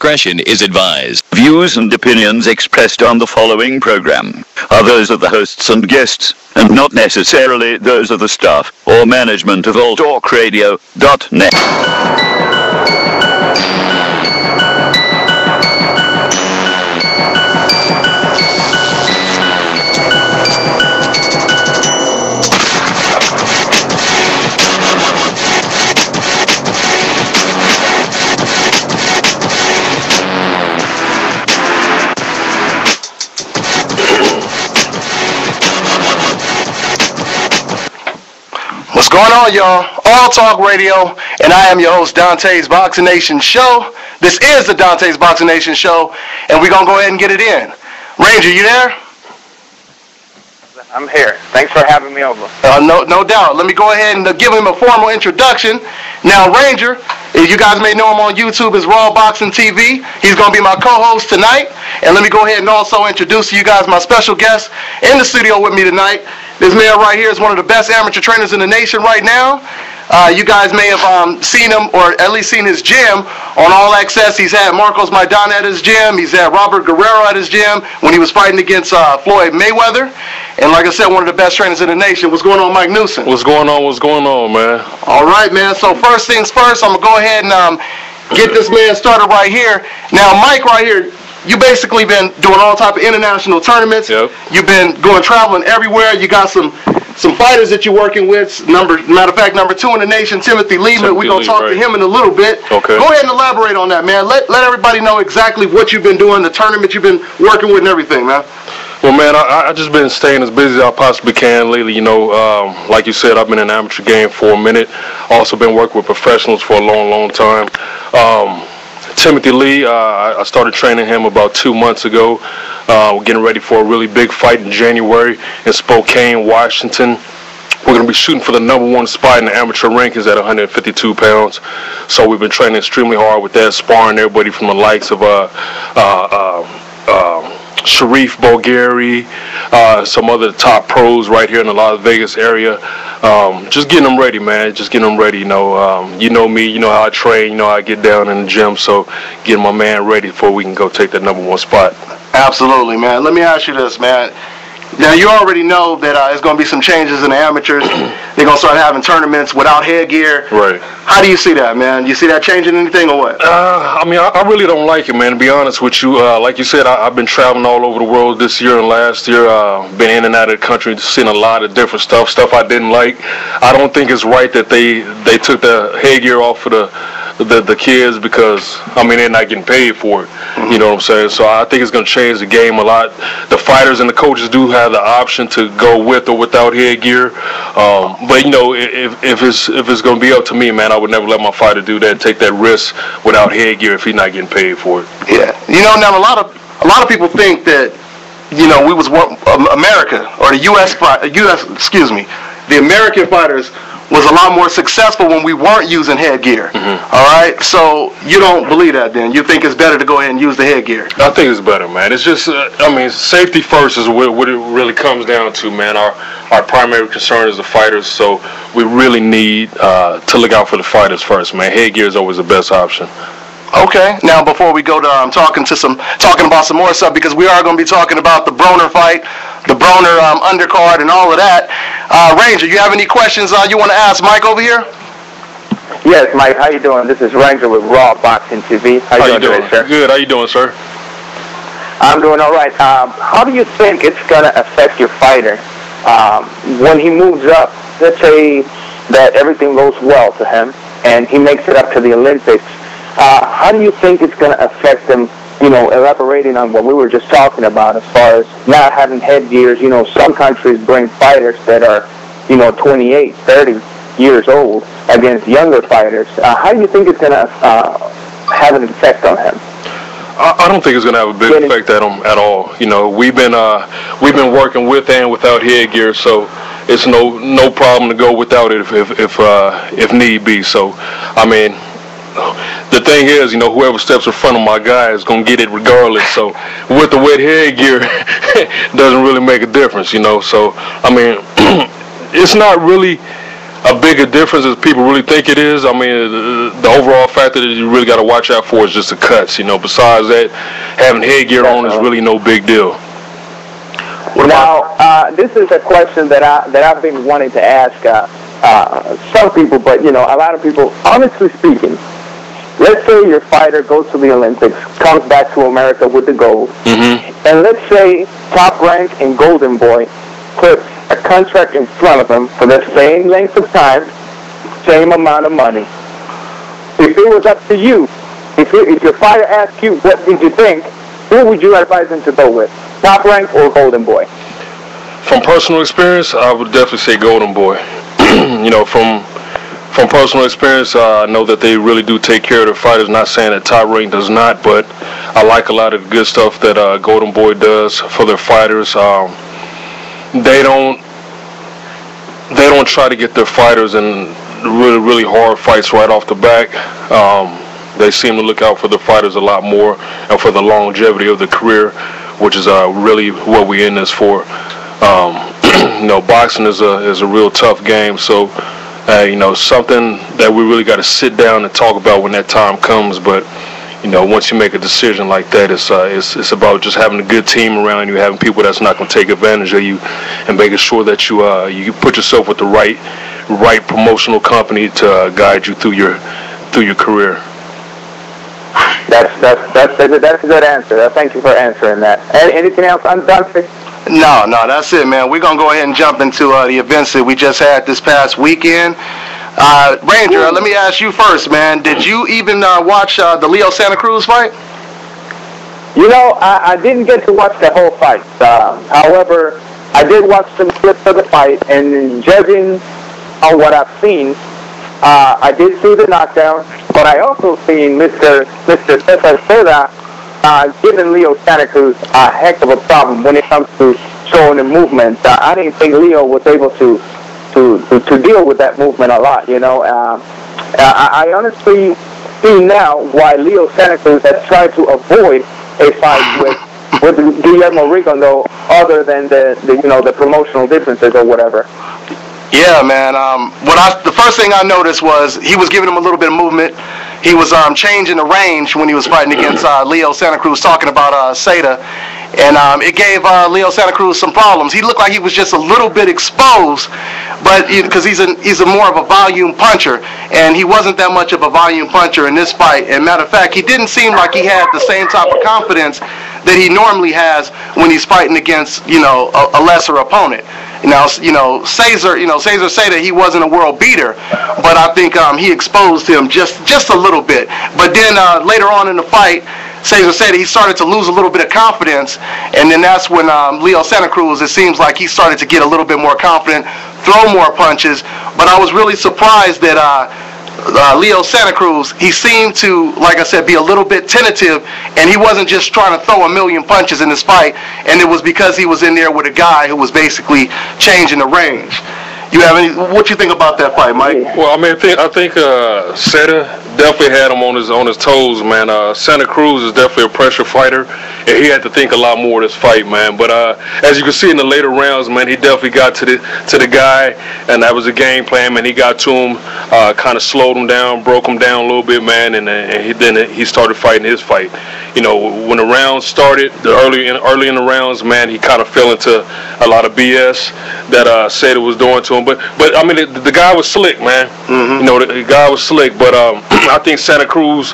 Discretion is advised. Views and opinions expressed on the following program are those of the hosts and guests, and not necessarily those of the staff or management of AllTalkRadio.net. What's going on, y'all? All Talk Radio, and I am your host, Dontaes Boxing Nation Show. This is the Dontaes Boxing Nation Show, and we're going to go ahead and get it in. Ranger, you there? I'm here. Thanks for having me over. No doubt. Let me go ahead and give him a formal introduction. Now, Ranger, you guys may know him on YouTube as Raw Boxing TV. He's going to be my co-host tonight. And let me go ahead and also introduce to you guys my special guest in the studio with me tonight. This man right here is one of the best amateur trainers in the nation right now. You guys may have seen him, or at least seen his gym on All Access. He's had Marcos Maidana at his gym. He's had Robert Guerrero at his gym when he was fighting against Floyd Mayweather. And like I said, one of the best trainers in the nation. What's going on, Mike Newsom? What's going on, man? All right, man. So first things first, I'm going to go ahead and get this man started right here. Now, Mike right here, you basically been doing all type of international tournaments. Yep. You've been traveling everywhere. You got some fighters that you're working with. Matter of fact, number 2 in the nation, Timothy Lee. We're going to talk to him in a little bit. Okay. Go ahead and elaborate on that, man. Let everybody know exactly what you've been doing, the tournament you've been working with and everything, man. Well, man, I just been staying as busy as I possibly can lately. You know, like you said, I've been in the amateur game for a minute. Also been working with professionals for a long time. Timothy Lee, I started training him about 2 months ago. We're getting ready for a really big fight in January in Spokane, Washington. We're going to be shooting for the #1 spot in the amateur rankings at 152 pounds. So we've been training extremely hard with that, sparring everybody from the likes of Sharif Bulgari, some other top pros right here in the Las Vegas area. Just getting them ready, man. Just getting them ready. You know me. You know how I train. You know how I get down in the gym. So getting my man ready before we can go take that #1 spot. Absolutely, man. Let me ask you this, man. Now, you already know that there's going to be some changes in the amateurs. They're going to start having tournaments without headgear. Right. How do you see that, man? You see that changing anything or what? I mean, I really don't like it, man, to be honest with you. Like you said, I've been traveling all over the world this year and last year. Been in and out of the country, seen a lot of different stuff I didn't like. I don't think it's right that they took the headgear off of the kids because, I mean, they're not getting paid for it. You know what I'm saying? So I think it's going to change the game a lot. The fighters and the coaches do have the option to go with or without headgear. But, you know, if it's going to be up to me, man, I would never let my fighter do that, take that risk without headgear if he's not getting paid for it. Yeah. You know, now a lot of people think that, you know, we was America or the the American fighters was a lot more successful when we weren't using headgear. All right? So you don't believe that then? You think it's better to go ahead and use the headgear? I think it's better, man. It's just, I mean, safety first is what it really comes down to, man. Our primary concern is the fighters, so we really need to look out for the fighters first, man. Headgear is always the best option. Okay. Now, before we go to talking about some more stuff, because we are going to be talking about the Broner fight, the Broner undercard, and all of that. Ranger, you have any questions you want to ask Mike over here? Yes, Mike. How you doing? This is Ranger with Raw Boxing TV. How you doing today, sir? Good. How you doing, sir? I'm doing all right. How do you think it's going to affect your fighter when he moves up? Let's say that everything goes well to him and he makes it up to the Olympics. How do you think it's going to affect him, you know, elaborating on what we were just talking about as far as not having headgears? You know, some countries bring fighters that are, you know, 28, 30 years old against younger fighters. How do you think it's going to have an effect on him? I don't think it's going to have a big effect on him at all. You know, we've been working with and without headgear, so it's no problem to go without it if need be. So, I mean, the thing is, you know, whoever steps in front of my guy is going to get it regardless. So with the wet headgear, doesn't really make a difference, you know. So, I mean, it's not really a bigger difference as people really think it is. I mean, the overall factor that you really got to watch out for is just the cuts. You know, besides that, having headgear on is really no big deal. Now, this is a question that I've been wanting to ask some people, but you know, a lot of people. Honestly speaking, let's say your fighter goes to the Olympics, comes back to America with the gold, and let's say Top Rank and Golden Boy puts a contract in front of him for the same length of time, same amount of money. If it was up to you, if your fighter asked you, what did you think, who would you advise him to go with, Top Rank or Golden Boy? From personal experience, I would definitely say Golden Boy. You know, from personal experience, I know that they really do take care of their fighters. Not saying that Top Rank does not, but I like a lot of the good stuff that Golden Boy does for their fighters. They don't try to get their fighters in really hard fights right off the back. They seem to look out for their fighters a lot more and for the longevity of the career, which is really what we're in this for. You know, boxing is a real tough game, so you know, something that we really got to sit down and talk about when that time comes. But you know, once you make a decision like that, it's about just having a good team around you, having people that's not going to take advantage of you, and making sure that you put yourself with the right promotional company to guide you through your career. That's a good answer. Thank you for answering that. Anything else on Dontaes? No, that's it, man. We're going to go ahead and jump into the events that we just had this past weekend. Ranger, let me ask you first, man. Did you even watch the Leo Santa Cruz fight? You know, I didn't get to watch the whole fight. However, I did watch some clips of the fight, and judging on what I've seen, I did see the knockdown, but I also seen Mr. Cesar Seda giving Leo Santa Cruz a heck of a problem when it comes to showing the movement. I didn't think Leo was able to deal with that movement a lot, you know. I honestly see now why Leo Santa Cruz has tried to avoid a fight with Guillermo Rigondo, other than the promotional differences or whatever. Yeah, man. The first thing I noticed was he was giving him a little bit of movement. He was changing the range when he was fighting against Leo Santa Cruz, talking about Seda. And it gave Leo Santa Cruz some problems. He looked like he was just a little bit exposed, but because he's a more of a volume puncher, and he wasn't that much of a volume puncher in this fight. And matter of fact, he didn't seem like he had the same type of confidence that he normally has when he's fighting against a lesser opponent. Cesar Seda, he wasn't a world beater, but I think he exposed him just a little bit. But then later on in the fight, Cesar Seda, he started to lose a little bit of confidence, and then that's when Leo Santa Cruz, it seems like he started to get a little bit more confident, throw more punches. But I was really surprised that Leo Santa Cruz, he seemed to, like I said, be a little bit tentative, and he wasn't just trying to throw a million punches in this fight, and it was because he was in there with a guy who was basically changing the range. What you think about that fight, Mike? Well, I mean, I think Seda definitely had him on his toes, man. Santa Cruz is definitely a pressure fighter, and he had to think a lot more of this fight, man. But as you can see in the later rounds, man, he definitely got to the guy, and that was a game plan, man. He got to him, kind of slowed him down, broke him down a little bit, man, and then he started fighting his fight. You know, when the rounds started, early in the rounds, man, he kind of fell into a lot of BS that Seda was doing to him. But I mean, the guy was slick, man. Mm-hmm. You know, the guy was slick. But I think Santa Cruz,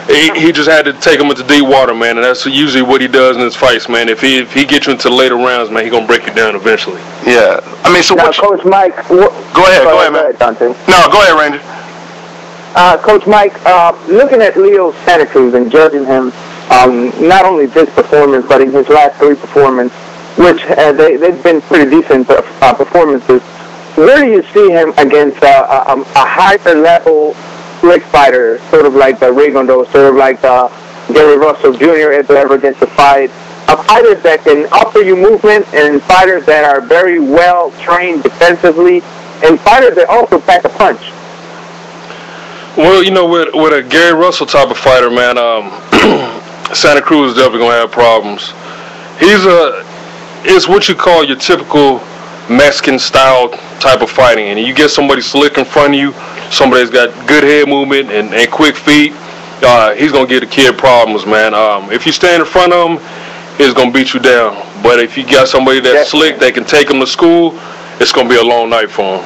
he just had to take him into deep water, man. And that's usually what he does in his fights, man. If he gets you into the later rounds, man, he's going to break you down eventually. Yeah. I mean, so now, Coach Mike. Go ahead, man. Dontaes. No, go ahead, Ranger. Coach Mike, looking at Leo Santa Cruz and judging him, not only this performance, but in his last 3 performances, which they've been pretty decent performances. Where do you see him against a higher level slick fighter, sort of like the Rigondo, sort of like Gary Russell Jr. if they ever gets to fight? Fighters that can offer you movement, and fighters that are very well trained defensively, and fighters that also pack a punch. Well, you know, with a Gary Russell type of fighter, man, Santa Cruz is definitely gonna have problems. It's what you call your typical Mexican-style type of fighting. And you get somebody slick in front of you, somebody that's got good head movement and quick feet, he's going to get the kid problems, man. If you stand in front of him, he's going to beat you down. But if you got somebody that's slick, they can take him to school, it's going to be a long night for him.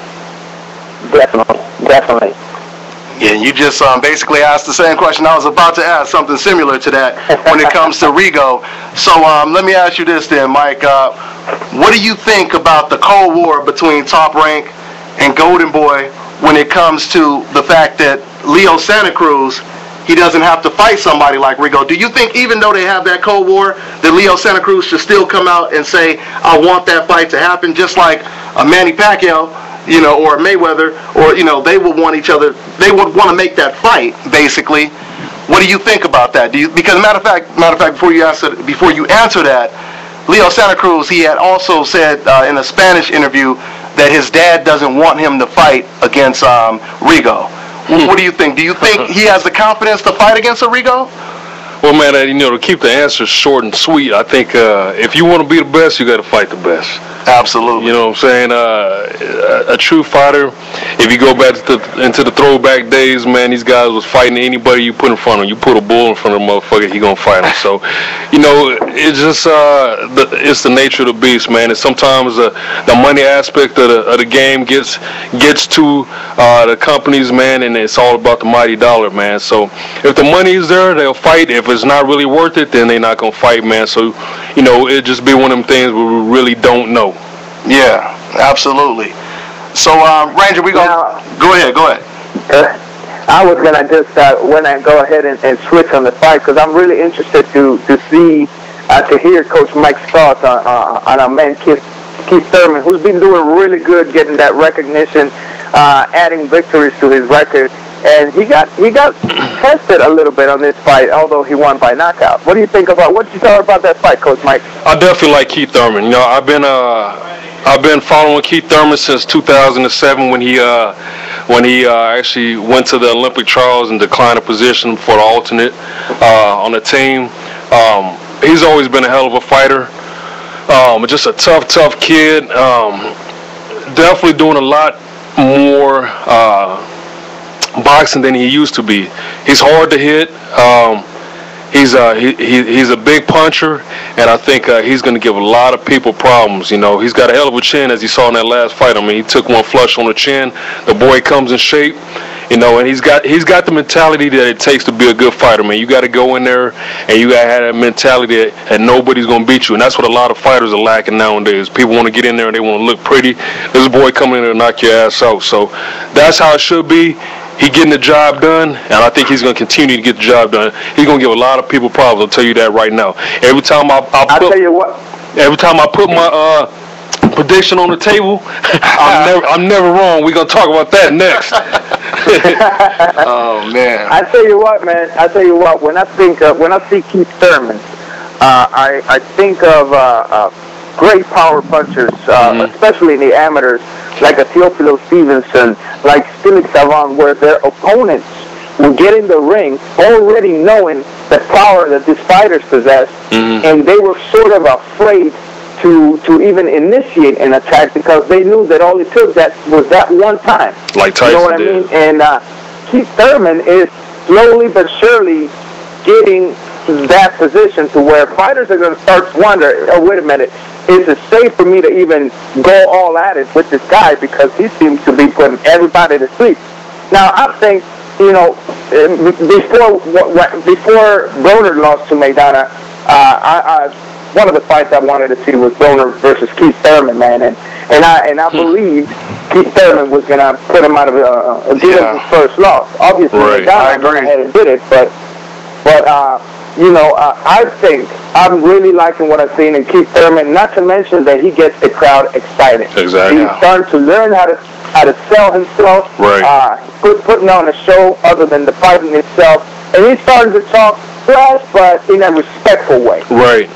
Definitely. Yeah, you just basically asked the same question. I was about to ask something similar to that when it comes to Rigo. So let me ask you this then, Mike. What do you think about the Cold War between Top Rank and Golden Boy when it comes to the fact that Leo Santa Cruz, he doesn't have to fight somebody like Rigo? Do you think even though they have that Cold War, that Leo Santa Cruz should still come out and say, I want that fight to happen, just like a Manny Pacquiao, you know, or Mayweather, or, you know, they would want each other, they would want to make that fight, basically. What do you think about that? Because matter of fact, before you answer that, Leo Santa Cruz, he had also said in a Spanish interview that his dad doesn't want him to fight against Rigo. What do you think? Do you think he has the confidence to fight against a Rigo? Well, man, you know, to keep the answer short and sweet, I think if you want to be the best, you got to fight the best. Absolutely. You know what I'm saying? A true fighter, if you go back into the throwback days, man, these guys was fighting anybody you put in front of them. You put a bull in front of a motherfucker, he gonna fight him. So, you know, it's just it's the nature of the beast, man. And sometimes the money aspect of the game gets to the companies, man, and it's all about the mighty dollar, man. So if the money is there, they'll fight. If it's not really worth it, then they're not gonna fight, man. So, you know, it just be one of them things where we really don't know. Yeah, absolutely. So, Ranger, we gonna go ahead. I was gonna just go ahead and switch on the fight because I'm really interested to hear Coach Mike's thoughts on our man Keith Thurman, who's been doing really good, getting that recognition, adding victories to his record, and he got tested a little bit on this fight, although he won by knockout. What do you think about what you thought about that fight, Coach Mike? I definitely like Keith Thurman. You know, I've been following Keith Thurman since 2007 when he actually went to the Olympic trials and declined a position for the alternate on the team. He's always been a hell of a fighter. Just a tough kid. Definitely doing a lot more boxing than he used to be. He's hard to hit. He's a big puncher, and I think he's going to give a lot of people problems. You know, he's got a hell of a chin, as you saw in that last fight. I mean, he took one flush on the chin. The boy comes in shape, you know, and he's got the mentality that it takes to be a good fighter, man. You got to go in there, and you got to have that mentality that nobody's going to beat you, and that's what a lot of fighters are lacking nowadays. People want to get in there and they want to look pretty. This boy coming in there to knock your ass out. So that's how it should be. He's getting the job done, and I think he's going to continue to get the job done. He's going to give a lot of people problems. I'll tell you that right now. Every time I put my prediction on the table, I'm never wrong. We're going to talk about that next. Oh man! I tell you what, man. When I see Keith Thurman, I think of great power punchers, especially in the amateurs, like a Teofilo Stevenson, like Felix Savant, where their opponents will get in the ring already knowing the power that these fighters possess, and they were sort of afraid to even initiate an attack because they knew that all it took was that one time. Like Tyson, you know what I mean? And Keith Thurman is slowly but surely getting that position to where fighters are going to start to wonder, oh, wait a minute, is it safe for me to even go all at it with this guy because he seems to be putting everybody to sleep. Now, I think, you know, before Broner lost to Maidana, one of the fights I wanted to see was Broner versus Keith Thurman, man, and I believed Keith Thurman was going to put him out of his first loss. Obviously, Maidana went ahead and did it, but you know, I think I'm really liking what I've seen in Keith Thurman, not to mention that he gets the crowd excited. Exactly. He's starting to learn how to sell himself, putting on a show other than the fighting itself, and he's starting to talk trash, but in a respectful way. Right.